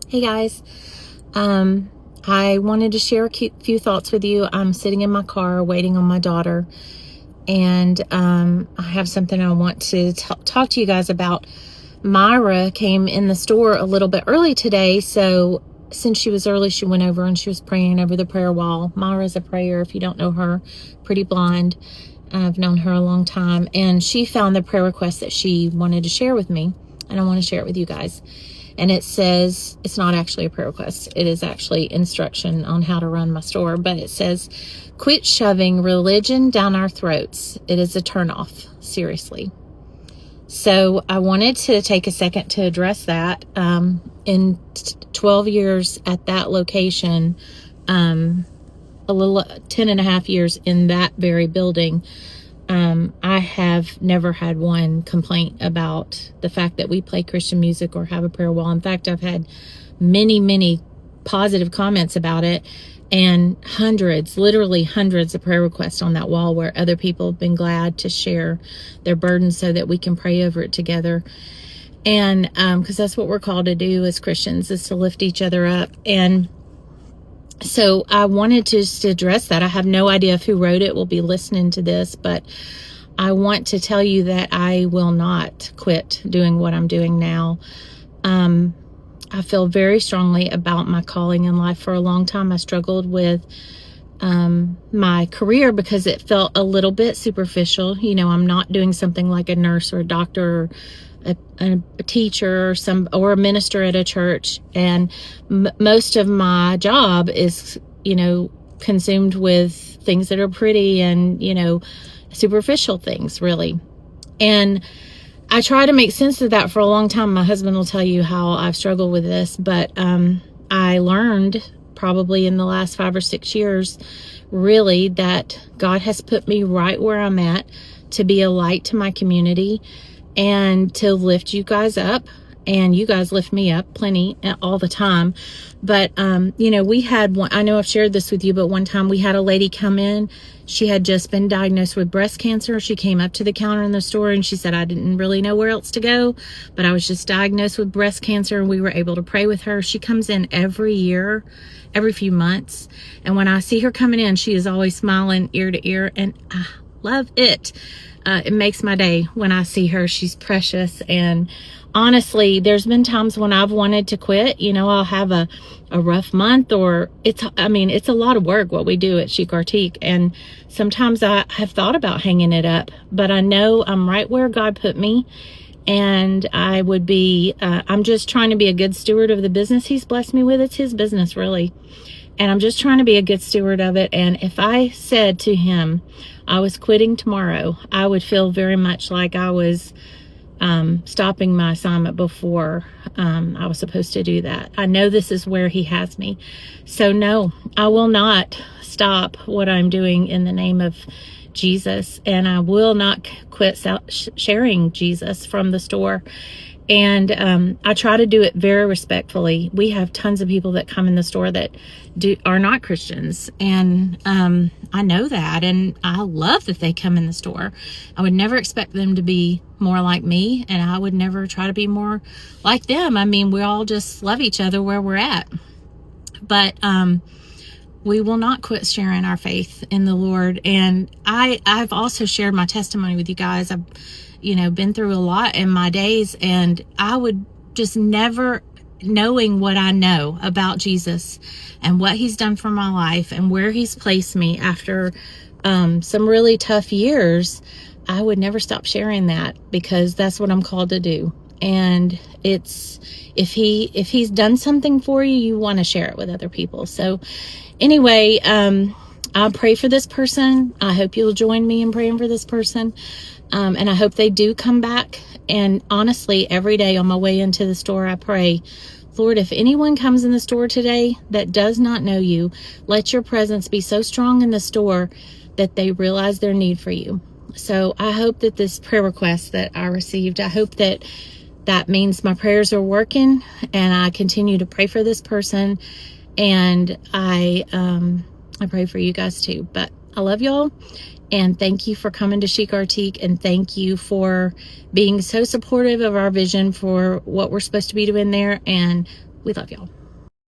Hey guys, I wanted to share a few thoughts with you. I'm sitting in my car waiting on my daughter, and I have something I want to talk to you guys about. Myra came in the store a little bit early today, so since she was early, she went over and she was praying over the prayer wall. Myra's a prayer, if you don't know her, pretty blonde. I've known her a long time, and she found the prayer request that she wanted to share with me, and I want to share it with you guys. And it says, it's not actually a prayer request. It is actually instruction on how to run my store. But it says, quit shoving religion down our throats. It is a turnoff. Seriously. So I wanted to take a second to address that. In 12 years at that location, a little 10 and a half years in that very building, I have never had one complaint about the fact that we play Christian music or have a prayer wall. In fact, I've had many positive comments about it, and literally hundreds of prayer requests on that wall where other people have been glad to share their burdens so that we can pray over it together. And because that's what we're called to do as Christians, is to lift each other up. And so I wanted to just address that. I have no idea if who wrote it will be listening to this, but I want to tell you that I will not quit doing what I'm doing now. I feel very strongly about my calling in life. For a long time, I struggled with my career because it felt a little bit superficial. You know, I'm not doing something like a nurse or a doctor or a teacher or a minister at a church, and most of my job is, consumed with things that are pretty and, superficial things, really. And I try to make sense of that for a long time. My husband will tell you how I've struggled with this, but I learned probably in the last 5 or 6 years, really, that God has put me right where I'm at to be a light to my community and to lift you guys up. And you guys lift me up plenty all the time. But, we had one, I know I've shared this with you, but one time we had a lady come in. She had just been diagnosed with breast cancer. She came up to the counter in the store and she said, I didn't really know where else to go, but I was just diagnosed with breast cancer, and we were able to pray with her. She comes in every year, every few months. And when I see her coming in, she is always smiling ear to ear, and I love it. It makes my day when I see her. She's precious. And honestly, there's been times when I've wanted to quit. I'll have a rough month, or it's a lot of work what we do at Chic Artique. And sometimes I have thought about hanging it up, but I know I'm right where God put me. And I would be, I'm just trying to be a good steward of the business He's blessed me with. It's His business, really. And I'm just trying to be a good steward of it. And if I said to Him I was quitting tomorrow, I would feel very much like I was stopping my assignment before I was supposed to do that. I know this is where He has me. So no, I will not stop what I'm doing in the name of Jesus. And I will not quit sharing Jesus from the store. And I try to do it very respectfully. We have tons of people that come in the store that are not Christians, and I know that, and I love that they come in the store. I would never expect them to be more like me, and I would never try to be more like them. I mean, we all just love each other where we're at. But we will not quit sharing our faith in the Lord. And I've also shared my testimony with you guys. I've been through a lot in my days, and I would just never, knowing what I know about Jesus and what He's done for my life and where He's placed me after some really tough years, I would never stop sharing that, because that's what I'm called to do. And it's, if He's done something for you, you want to share it with other people. So anyway, I'll pray for this person. I hope you'll join me in praying for this person. And I hope they do come back. And honestly, every day on my way into the store, I pray, Lord, if anyone comes in the store today that does not know You, let Your presence be so strong in the store that they realize their need for You. So I hope that this prayer request that I received, I hope that means my prayers are working, and I continue to pray for this person. And I pray for you guys too. But I love y'all. And thank you for coming to Chic Artique, and thank you for being so supportive of our vision for what we're supposed to be doing there. And We love y'all.